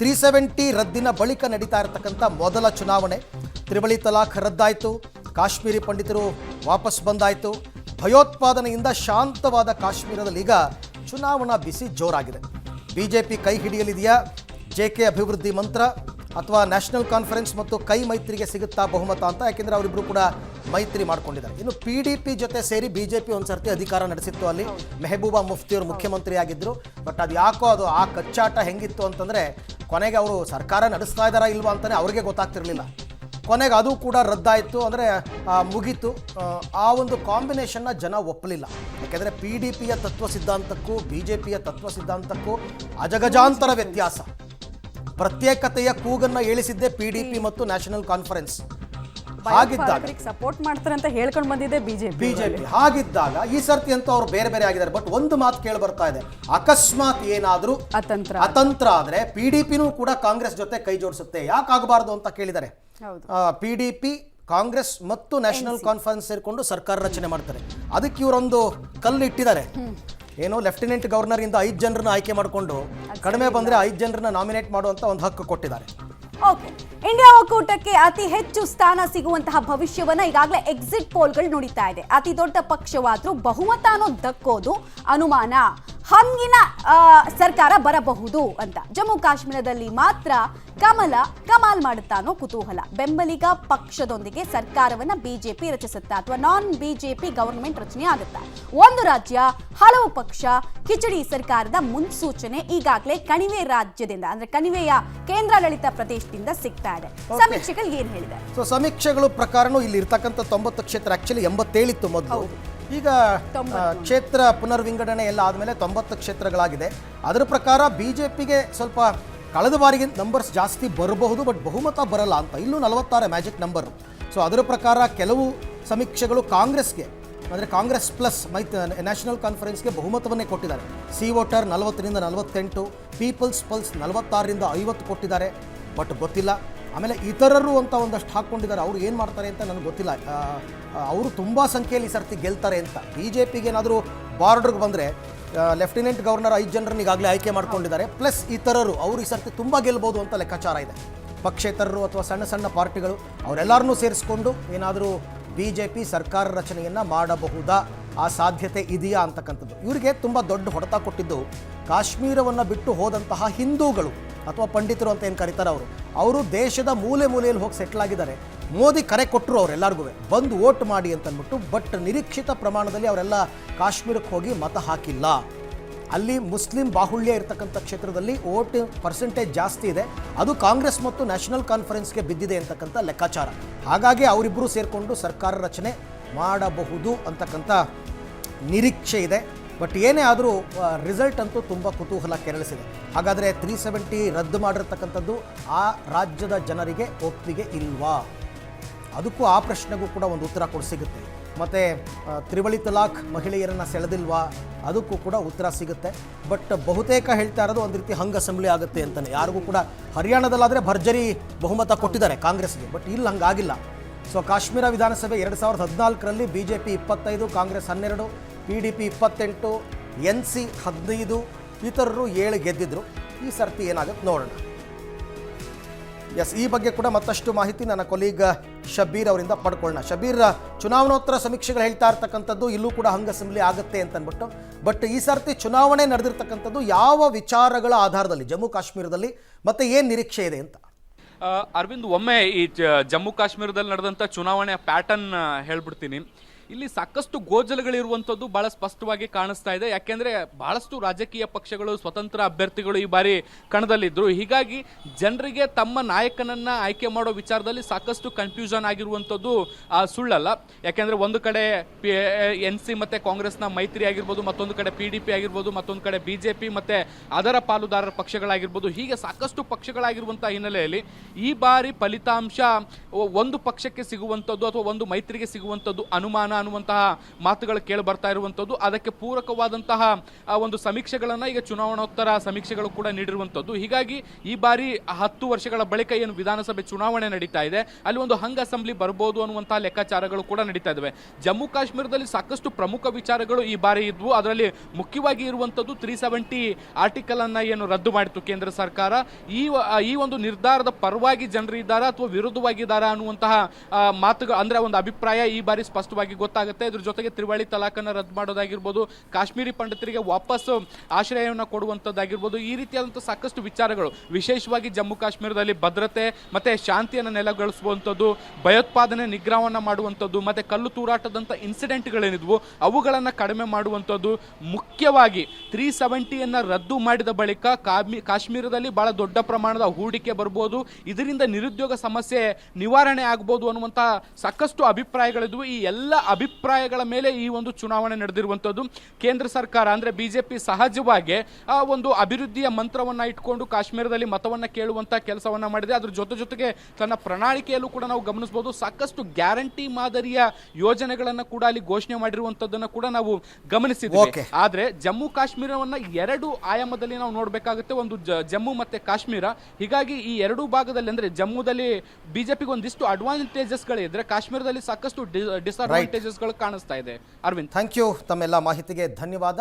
370 ರದ್ದಿನ ಬಳಿಕ ನಡೀತಾ ಇರತಕ್ಕಂಥ ಮೊದಲ ಚುನಾವಣೆ. ತ್ರಿವಳಿ ತಲಾಖ್ ರದ್ದಾಯಿತು, ಕಾಶ್ಮೀರಿ ಪಂಡಿತರು ವಾಪಸ್ ಬಂದಾಯಿತು. ಭಯೋತ್ಪಾದನೆಯಿಂದ ಶಾಂತವಾದ ಕಾಶ್ಮೀರದಲ್ಲಿ ಈಗ ಚುನಾವಣಾ ಬಿಸಿ ಜೋರಾಗಿದೆ. ಬಿಜೆಪಿ ಕೈ ಹಿಡಿಯಲಿದೆಯಾ? ಜೆಕೆ ಅಭಿವೃದ್ಧಿ ಮಂತ್ರ ಅಥವಾ ನ್ಯಾಷನಲ್ ಕಾನ್ಫರೆನ್ಸ್ ಮತ್ತು ಕೈ ಮೈತ್ರಿಗೆ ಸಿಗುತ್ತಾ ಬಹುಮತ ಅಂತ? ಯಾಕೆಂದರೆ ಅವರಿಬ್ಬರು ಕೂಡ ಮೈತ್ರಿ ಮಾಡ್ಕೊಂಡಿದ್ದಾರೆ. ಇನ್ನು PDP ಜೊತೆ ಸೇರಿ ಬಿಜೆಪಿ ಒಂದ್ಸರ್ತಿ ಅಧಿಕಾರ ನಡೆಸಿತ್ತು. ಅಲ್ಲಿ ಮೆಹಬೂಬಾ ಮುಫ್ತಿ ಅವರು ಮುಖ್ಯಮಂತ್ರಿ ಆಗಿದ್ದರು. ಬಟ್ ಅದು ಯಾಕೋ ಅದು ಆ ಕಚ್ಚಾಟ ಹೆಂಗಿತ್ತು ಅಂತಂದರೆ ಕೊನೆಗೆ ಅವರು ಸರ್ಕಾರ ನಡೆಸ್ತಾ ಇದ್ದಾರಾ ಇಲ್ವಾ ಅಂತಲೇ ಅವ್ರಿಗೆ ಗೊತ್ತಾಗ್ತಿರ್ಲಿಲ್ಲ. ಕೊನೆಗೆ ಅದು ಕೂಡ ರದ್ದಾಯಿತು, ಅಂದರೆ ಮುಗೀತು. ಆ ಒಂದು ಕಾಂಬಿನೇಷನ್ನ ಜನ ಒಪ್ಪಲಿಲ್ಲ. ಯಾಕೆಂದರೆ PDPಯ ತತ್ವ ಸಿದ್ಧಾಂತಕ್ಕೂ BJPಯ ತತ್ವ ಸಿದ್ಧಾಂತಕ್ಕೂ ಅಜಗಜಾಂತರ ವ್ಯತ್ಯಾಸ. ಪ್ರತ್ಯೇಕತೆಯ ಕೂಗನ್ನು ಏಳಿಸಿದ್ದೇ PDP ಮತ್ತು ನ್ಯಾಷನಲ್ ಕಾನ್ಫರೆನ್ಸ್. ಹಾಗಿದ್ದಾಗ ಸಪೋರ್ಟ್ ಮಾಡ್ತಾರೆ ಅಂತ ಹೇಳ್ಕೊಂಡು ಬಂದಿದೆ ಬಿಜೆಪಿ. ಹಾಗಿದ್ದಾಗ ಈ ಸರ್ತಿ ಅಂತೂ ಅವರು ಬೇರೆ ಬೇರೆ ಆಗಿದ್ದಾರೆ. ಬಟ್ ಒಂದು ಮಾತು ಕೇಳಿ ಬರ್ತಾ ಇದೆ, ಅಕಸ್ಮಾತ್ ಏನಾದರೂ ಅತಂತ್ರ ಆದ್ರೆ PDPನೂ ಕೂಡ ಕಾಂಗ್ರೆಸ್ ಜೊತೆ ಕೈ ಜೋಡಿಸುತ್ತೆ. ಯಾಕಾಗಬಾರ್ದು ಅಂತ ಕೇಳಿದ್ದಾರೆ. PDP, ಕಾಂಗ್ರೆಸ್ ಮತ್ತು ನ್ಯಾಷನಲ್ ಕಾನ್ಫರೆನ್ಸ್ ಸೇರಿಕೊಂಡು ಸರ್ಕಾರ ರಚನೆ ಮಾಡ್ತಾರೆ. ಅದಕ್ಕೆ ಇವರೊಂದು ಕಲ್ಲು ಇಟ್ಟಿದ್ದಾರೆ. ಏನು, ಲೆಫ್ಟಿನೆಂಟ್ ಗವರ್ನರ್ ಇಂದ 5 ಜನರನ್ನ ಆಯ್ಕೆ ಮಾಡಿಕೊಂಡು ಕಡಿಮೆ ಬಂದ್ರೆ 5 ಜನರನ್ನ ನಾಮಿನೇಟ್ ಮಾಡುವಂತ ಒಂದು ಹಕ್ಕು ಕೊಟ್ಟಿದ್ದಾರೆ. ಓಕೆ, ಇಂಡಿಯಾ ಒಕ್ಕೂಟಕ್ಕೆ ಅತಿ ಹೆಚ್ಚು ಸ್ಥಾನ ಸಿಗುವಂತಹ ಭವಿಷ್ಯವನ್ನ ಈಗಾಗಲೇ ಎಕ್ಸಿಟ್ ಪೋಲ್ಗಳು ನುಡಿತಾ ಇದೆ. ಅತಿ ದೊಡ್ಡ ಪಕ್ಷವಾದ್ರೂ ಬಹುಮತ ಅನ್ನೋದು ದಕ್ಕೋದು ಅನುಮಾನ. ಹಂಗಿನ ಸರ್ಕಾರ ಬರಬಹುದು ಅಂತ. ಜಮ್ಮು ಕಾಶ್ಮೀರದಲ್ಲಿ ಮಾತ್ರ ಕಮಾಲ್ ಮಾಡುತ್ತಾ ಅನ್ನೋ ಕುತೂಹಲ. ಬೆಂಬಲಿಗ ಪಕ್ಷದೊಂದಿಗೆ ಸರ್ಕಾರವನ್ನ ಬಿಜೆಪಿ ರಚಿಸುತ್ತಾ ಅಥವಾ ನಾನ್ ಬಿಜೆಪಿ ಗವರ್ನಮೆಂಟ್ ರಚನೆ ಆಗುತ್ತಾ? ಒಂದು ರಾಜ್ಯ ಹಲವು ಪಕ್ಷ ಕಿಚಡಿ ಸರ್ಕಾರದ ಮುನ್ಸೂಚನೆ ಈಗಾಗಲೇ ಕಣಿವೆ ರಾಜ್ಯದಿಂದ, ಅಂದ್ರೆ ಕಣಿವೆಯ ಕೇಂದ್ರಾಡಳಿತ ಪ್ರದೇಶದಿಂದ ಸಿಗ್ತಾ ಇದೆ. ಸಮೀಕ್ಷೆಗಳು ಏನ್ ಹೇಳಿದೆ? ಸೊ ಸಮೀಕ್ಷೆಗಳು ಪ್ರಕಾರನೂ ಇಲ್ಲಿ ಇರ್ತಕ್ಕಂಥ 90 ಕ್ಷೇತ್ರ, ಆಕ್ಚುಲಿ 87 ಇತ್ತು ಮೊದಲು. ಈಗ ಕ್ಷೇತ್ರ ಪುನರ್ವಿಂಗಡಣೆ ಎಲ್ಲ ಆದಮೇಲೆ 90 ಕ್ಷೇತ್ರಗಳಾಗಿದೆ. ಅದರ ಪ್ರಕಾರ ಬಿಜೆಪಿಗೆ ಸ್ವಲ್ಪ ಕಳೆದ ಬಾರಿಗೆ ನಂಬರ್ಸ್ ಜಾಸ್ತಿ ಬರಬಹುದು, ಬಟ್ ಬಹುಮತ ಬರಲ್ಲ ಅಂತ. ಇಲ್ಲೂ 46 ಮ್ಯಾಜಿಕ್ ನಂಬರ್. ಸೊ ಅದರ ಪ್ರಕಾರ ಕೆಲವು ಸಮೀಕ್ಷೆಗಳು ಕಾಂಗ್ರೆಸ್ಗೆ, ಅಂದರೆ ಕಾಂಗ್ರೆಸ್ ಪ್ಲಸ್ ನ್ಯಾಷನಲ್ ಕಾನ್ಫರೆನ್ಸ್ಗೆ ಬಹುಮತವನ್ನೇ ಕೊಟ್ಟಿದ್ದಾರೆ. ಸಿ ವೋಟರ್ 40ರಿಂದ 48, ಪೀಪಲ್ಸ್ ಪಲ್ಸ್ 46ರಿಂದ 50 ಕೊಟ್ಟಿದ್ದಾರೆ. ಬಟ್ ಗೊತ್ತಿಲ್ಲ. ಆಮೇಲೆ ಇತರರು ಅಂತ ಒಂದಷ್ಟು ಹಾಕ್ಕೊಂಡಿದ್ದಾರೆ. ಅವರು ಏನು ಮಾಡ್ತಾರೆ ಅಂತ ನನಗೆ ಗೊತ್ತಿಲ್ಲ. ಅವರು ತುಂಬ ಸಂಖ್ಯೆಯಲ್ಲಿ ಸರ್ತಿ ಗೆಲ್ತಾರೆ ಅಂತ. BJPಗೆ ಏನಾದರೂ ಬಾರ್ಡರ್ಗೆ ಬಂದರೆ ಲೆಫ್ಟಿನೆಂಟ್ ಗವರ್ನರ್ 5 ಜನರನ್ನು ಈಗಾಗಲೇ ಆಯ್ಕೆ ಮಾಡ್ಕೊಂಡಿದ್ದಾರೆ. ಪ್ಲಸ್ ಇತರರು ಅವರು ಈ ಸರ್ತಿ ತುಂಬ ಗೆಲ್ಬೋದು ಅಂತ ಲೆಕ್ಕಾಚಾರ ಇದೆ. ಪಕ್ಷೇತರರು ಅಥವಾ ಸಣ್ಣ ಸಣ್ಣ ಪಾರ್ಟಿಗಳು ಅವರೆಲ್ಲರನ್ನೂ ಸೇರಿಸ್ಕೊಂಡು ಏನಾದರೂ BJP ಸರ್ಕಾರ ರಚನೆಯನ್ನು ಮಾಡಬಹುದಾ, ಆ ಸಾಧ್ಯತೆ ಇದೆಯಾ ಅಂತಕ್ಕಂಥದ್ದು. ಇವರಿಗೆ ತುಂಬ ದೊಡ್ಡ ಹೊಡೆತ ಕೊಟ್ಟಿದ್ದು ಕಾಶ್ಮೀರವನ್ನು ಬಿಟ್ಟು ಹೋದಂತಹ ಹಿಂದೂಗಳು ಅಥವಾ ಪಂಡಿತರು ಅಂತ ಏನು ಕರೀತಾರೆ ಅವರು ದೇಶದ ಮೂಲೆ ಮೂಲೆಯಲ್ಲಿ ಹೋಗಿ ಸೆಟ್ಲ್ ಆಗಿದ್ದಾರೆ. ಮೋದಿ ಕರೆ ಕೊಟ್ಟರು ಅವರೆಲ್ಲರಿಗೂ ಬಂದು ವೋಟ್ ಮಾಡಿ ಅಂತಂದ್ಬಿಟ್ಟು. ಬಟ್ ನಿರೀಕ್ಷಿತ ಪ್ರಮಾಣದಲ್ಲಿ ಅವರೆಲ್ಲ ಕಾಶ್ಮೀರಕ್ಕೆ ಹೋಗಿ ಮತ ಹಾಕಿಲ್ಲ. ಅಲ್ಲಿ ಮುಸ್ಲಿಂ ಬಾಹುಳ್ಯ ಇರತಕ್ಕಂಥ ಕ್ಷೇತ್ರದಲ್ಲಿ ವೋಟ್ ಪರ್ಸೆಂಟೇಜ್ ಜಾಸ್ತಿ ಇದೆ. ಅದು ಕಾಂಗ್ರೆಸ್ ಮತ್ತು ನ್ಯಾಷನಲ್ ಕಾನ್ಫರೆನ್ಸ್ಗೆ ಬಿದ್ದಿದೆ ಅಂತಕ್ಕಂಥ ಲೆಕ್ಕಾಚಾರ. ಹಾಗಾಗಿ ಅವರಿಬ್ಬರು ಸೇರಿಕೊಂಡು ಸರ್ಕಾರ ರಚನೆ ಮಾಡಬಹುದು ಅಂತಕ್ಕಂಥ ನಿರೀಕ್ಷೆ ಇದೆ. ಬಟ್ ಏನೇ ಆದರೂ ರಿಸಲ್ಟ್ ಅಂತೂ ತುಂಬ ಕುತೂಹಲ ಕೆರಳಿಸಿದೆ. ಹಾಗಾದರೆ 370 ರದ್ದು ಮಾಡಿರ್ತಕ್ಕಂಥದ್ದು ಆ ರಾಜ್ಯದ ಜನರಿಗೆ ಒಪ್ಪಿಗೆ ಇಲ್ವಾ? ಅದಕ್ಕೂ ಆ ಪ್ರಶ್ನೆಗೂ ಕೂಡ ಒಂದು ಉತ್ತರ ಸಿಗುತ್ತೆ. ಮತ್ತು ತ್ರಿವಳಿ ತಲಾಖ್ ಮಹಿಳೆಯರನ್ನು ಸೆಳೆದಿಲ್ವಾ? ಅದಕ್ಕೂ ಕೂಡ ಉತ್ತರ ಸಿಗುತ್ತೆ. ಬಟ್ ಬಹುತೇಕ ಹೇಳ್ತಾ ಇರೋದು ಒಂದು ರೀತಿ ಹಂಗ್ ಅಸೆಂಬ್ಲಿ ಆಗುತ್ತೆ ಅಂತಲೇ. ಯಾರಿಗೂ ಕೂಡ ಹರಿಯಾಣದಲ್ಲಾದರೆ ಭರ್ಜರಿ ಬಹುಮತ ಕೊಟ್ಟಿದ್ದಾರೆ ಕಾಂಗ್ರೆಸ್ಗೆ, ಬಟ್ ಇಲ್ಲಿ ಹಂಗಾಗಿಲ್ಲ. ಸೊ ಕಾಶ್ಮೀರ ವಿಧಾನಸಭೆ 2014ರಲ್ಲಿ BJP 25, ಕಾಂಗ್ರೆಸ್ 12, PDP 28, NC 15, ಇತರರು 7 ಗೆದ್ದಿದ್ರು. ಈ ಸರ್ತಿ ಏನಾಗುತ್ತೆ ನೋಡೋಣ. ಎಸ್, ಈ ಬಗ್ಗೆ ಕೂಡ ಮತ್ತಷ್ಟು ಮಾಹಿತಿ ನನ್ನ ಕೊಲೀಗ್ ಶಬೀರ್ ಅವರಿಂದ ಪಡ್ಕೊಳ್ಳೋಣ. ಶಬೀರ್, ಚುನಾವಣೋತ್ತರ ಸಮೀಕ್ಷೆಗಳು ಹೇಳ್ತಾ ಇರ್ತಕ್ಕಂಥದ್ದು ಇಲ್ಲೂ ಕೂಡ ಹಂಗ್ ಅಸೆಂಬ್ಲಿ ಆಗುತ್ತೆ ಅಂತಂದ್ಬಿಟ್ಟು. ಬಟ್ ಈ ಸರ್ತಿ ಚುನಾವಣೆ ನಡೆದಿರ್ತಕ್ಕಂಥದ್ದು ಯಾವ ವಿಚಾರಗಳ ಆಧಾರದಲ್ಲಿ ಜಮ್ಮು ಕಾಶ್ಮೀರದಲ್ಲಿ, ಮತ್ತೆ ಏನು ನಿರೀಕ್ಷೆ ಇದೆ ಅಂತ? ಅರವಿಂದ್, ಒಮ್ಮೆ ಈ ಜಮ್ಮು ಕಾಶ್ಮೀರದಲ್ಲಿ ನಡೆದಂಥ ಚುನಾವಣೆಯ ಪ್ಯಾಟರ್ನ್ ಹೇಳ್ಬಿಡ್ತೀನಿ. ಇಲ್ಲಿ ಸಾಕಷ್ಟು ಗೋಜಲುಗಳಿರುವಂಥದ್ದು ಬಹಳ ಸ್ಪಷ್ಟವಾಗಿ ಕಾಣಿಸ್ತಾ ಇದೆ. ಯಾಕೆಂದರೆ ಬಹಳಷ್ಟು ರಾಜಕೀಯ ಪಕ್ಷಗಳು, ಸ್ವತಂತ್ರ ಅಭ್ಯರ್ಥಿಗಳು ಈ ಬಾರಿ ಕಣದಲ್ಲಿದ್ದರು. ಹೀಗಾಗಿ ಜನರಿಗೆ ತಮ್ಮ ನಾಯಕನನ್ನು ಆಯ್ಕೆ ಮಾಡೋ ವಿಚಾರದಲ್ಲಿ ಸಾಕಷ್ಟು ಕನ್ಫ್ಯೂಷನ್ ಆಗಿರುವಂಥದ್ದು ಸುಳ್ಳಲ್ಲ. ಯಾಕೆಂದರೆ ಒಂದು ಕಡೆ NC ಮತ್ತು ಕಾಂಗ್ರೆಸ್ನ ಮೈತ್ರಿ ಆಗಿರ್ಬೋದು, ಮತ್ತೊಂದು ಕಡೆ PDP ಆಗಿರ್ಬೋದು, ಮತ್ತೊಂದು ಕಡೆ BJP ಮತ್ತು ಅದರ ಪಾಲುದಾರರ ಪಕ್ಷಗಳಾಗಿರ್ಬೋದು. ಹೀಗೆ ಸಾಕಷ್ಟು ಪಕ್ಷಗಳಾಗಿರುವಂಥ ಹಿನ್ನೆಲೆಯಲ್ಲಿ ಈ ಬಾರಿ ಫಲಿತಾಂಶ ಒಂದು ಪಕ್ಷಕ್ಕೆ ಸಿಗುವಂಥದ್ದು ಅಥವಾ ಒಂದು ಮೈತ್ರಿಗೆ ಸಿಗುವಂಥದ್ದು ಅನುಮಾನ ಅನ್ನುವಂತಹ ಮಾತುಗಳು ಕೇಳಿ ಬರ್ತಾ ಇರುವಂತದ್ದು. ಅದಕ್ಕೆ ಪೂರಕವಾದಂತಹ ಒಂದು ಸಮೀಕ್ಷೆಗಳನ್ನ ಈಗ ಚುನಾವಣೋತ್ತರ ಸಮೀಕ್ಷೆಗಳು ಕೂಡ ನೀಡಿರುವಂತದ್ದು. ಹೀಗಾಗಿ ಈ ಬಾರಿ 10 ವರ್ಷಗಳ ಬಳಿಕ ಏನು ವಿಧಾನಸಭೆ ಚುನಾವಣೆ ನಡೀತಾ ಇದೆ, ಅಲ್ಲಿ ಒಂದು ಹಂಗ್ ಅಸೆಂಬ್ಲಿ ಬರ್ಬೋದು ಅನ್ನುವಂತಹ ಲೆಕ್ಕಾಚಾರಗಳು ಕೂಡ ನಡೀತಾ ಇದಾವೆ. ಜಮ್ಮು ಕಾಶ್ಮೀರದಲ್ಲಿ ಸಾಕಷ್ಟು ಪ್ರಮುಖ ವಿಚಾರಗಳು ಈ ಬಾರಿ ಇದ್ವು. ಅದರಲ್ಲಿ ಮುಖ್ಯವಾಗಿ ಇರುವಂತದ್ದು 370 ಆರ್ಟಿಕಲ್ ಅನ್ನ ಏನು ರದ್ದು ಮಾಡಿತ್ತು ಕೇಂದ್ರ ಸರ್ಕಾರ. ಈ ಒಂದು ನಿರ್ಧಾರದ ಪರವಾಗಿ ಜನರು ಇದ್ದಾರಾ ಅಥವಾ ವಿರುದ್ಧವಾಗಿದ್ದಾರಾ ಅನ್ನುವಂತಹ ಮಾತುಗಳು, ಅಂದ್ರೆ ಒಂದು ಅಭಿಪ್ರಾಯ ಈ ಬಾರಿ ಸ್ಪಷ್ಟವಾಗಿ ಗೊತ್ತಾಗುತ್ತೆ. ಇದ್ರ ಜೊತೆಗೆ ತ್ರಿವಳಿ ತಲಾಖನ್ನ ರದ್ದು ಮಾಡೋದಾಗಿರ್ಬೋದು, ಕಾಶ್ಮೀರಿ ಪಂಡಿತರಿಗೆ ವಾಪಸ್ ಆಶ್ರಯವನ್ನು ಕೊಡುವಂತದ್ದಾಗಿರ್ಬೋದು, ಈ ರೀತಿಯಾದಂತಹ ಸಾಕಷ್ಟು ವಿಚಾರಗಳು, ವಿಶೇಷವಾಗಿ ಜಮ್ಮು ಕಾಶ್ಮೀರದಲ್ಲಿ ಭದ್ರತೆ ಮತ್ತೆ ಶಾಂತಿಯನ್ನು ನೆಲೆಗೊಳಿಸುವಂಥದ್ದು, ಭಯೋತ್ಪಾದನೆ ನಿಗ್ರಹವನ್ನ ಮಾಡುವಂಥದ್ದು, ಮತ್ತೆ ಕಲ್ಲು ತೂರಾಟದಂತ ಇನ್ಸಿಡೆಂಟ್ಗಳೇನಿದ್ವು ಅವುಗಳನ್ನು ಕಡಿಮೆ ಮಾಡುವಂಥದ್ದು, ಮುಖ್ಯವಾಗಿ 370 ರದ್ದು ಮಾಡಿದ ಬಳಿಕ ಕಾಶ್ಮೀರದಲ್ಲಿ ಬಹಳ ದೊಡ್ಡ ಪ್ರಮಾಣದ ಹೂಡಿಕೆ ಬರ್ಬೋದು, ಇದರಿಂದ ನಿರುದ್ಯೋಗ ಸಮಸ್ಯೆ ನಿವಾರಣೆ ಆಗ್ಬೋದು ಅನ್ನುವಂತಹ ಸಾಕಷ್ಟು ಅಭಿಪ್ರಾಯಗಳಿದ್ವು. ಈ ಎಲ್ಲ ಅಭಿಪ್ರಾಯಗಳ ಮೇಲೆ ಈ ಒಂದು ಚುನಾವಣೆ ನಡೆದಿರುವಂಥದ್ದು. ಕೇಂದ್ರ ಸರ್ಕಾರ ಅಂದ್ರೆ ಬಿಜೆಪಿ ಸಹಜವಾಗಿ ಆ ಒಂದು ಅಭಿವೃದ್ಧಿಯ ಮಂತ್ರವನ್ನ ಇಟ್ಕೊಂಡು ಕಾಶ್ಮೀರದಲ್ಲಿ ಮತವನ್ನ ಕೇಳುವಂತ ಕೆಲಸವನ್ನ ಮಾಡಿದೆ. ಅದ್ರ ಜೊತೆಗೆ ತನ್ನ ಪ್ರಣಾಳಿಕೆಯಲ್ಲೂ ಕೂಡ ನಾವು ಗಮನಿಸಬಹುದು, ಸಾಕಷ್ಟು ಗ್ಯಾರಂಟಿ ಮಾದರಿಯ ಯೋಜನೆಗಳನ್ನ ಕೂಡ ಅಲ್ಲಿ ಘೋಷಣೆ ಮಾಡಿರುವಂತದ್ದನ್ನ ಕೂಡ ನಾವು ಗಮನಿಸಿದ್ದೇವೆ. ಆದ್ರೆ ಜಮ್ಮು ಕಾಶ್ಮೀರವನ್ನ 2 ಆಯಾಮದಲ್ಲಿ ನಾವು ನೋಡ್ಬೇಕಾಗುತ್ತೆ, ಒಂದು ಜಮ್ಮು ಮತ್ತೆ ಕಾಶ್ಮೀರ. ಹೀಗಾಗಿ ಈ 2 ಭಾಗದಲ್ಲಿ ಅಂದ್ರೆ ಜಮ್ಮುದಲ್ಲಿ ಬಿಜೆಪಿಗೆ ಒಂದಿಷ್ಟು ಅಡ್ವಾಂಟೇಜಸ್ ಗಳಿದ್ರೆ, ಕಾಶ್ಮೀರದಲ್ಲಿ ಸಾಕಷ್ಟು ಡಿಸ್ಅಡ್ವಾಂಟೇಜಸ್ ಗಳು ಕಾಣಿಸ್ತಾ ಇದೆ. Arvind, thank you. ತಮ್ಮೆಲ್ಲ ಮಾಹಿತಿಗೆ ಧನ್ಯವಾದ.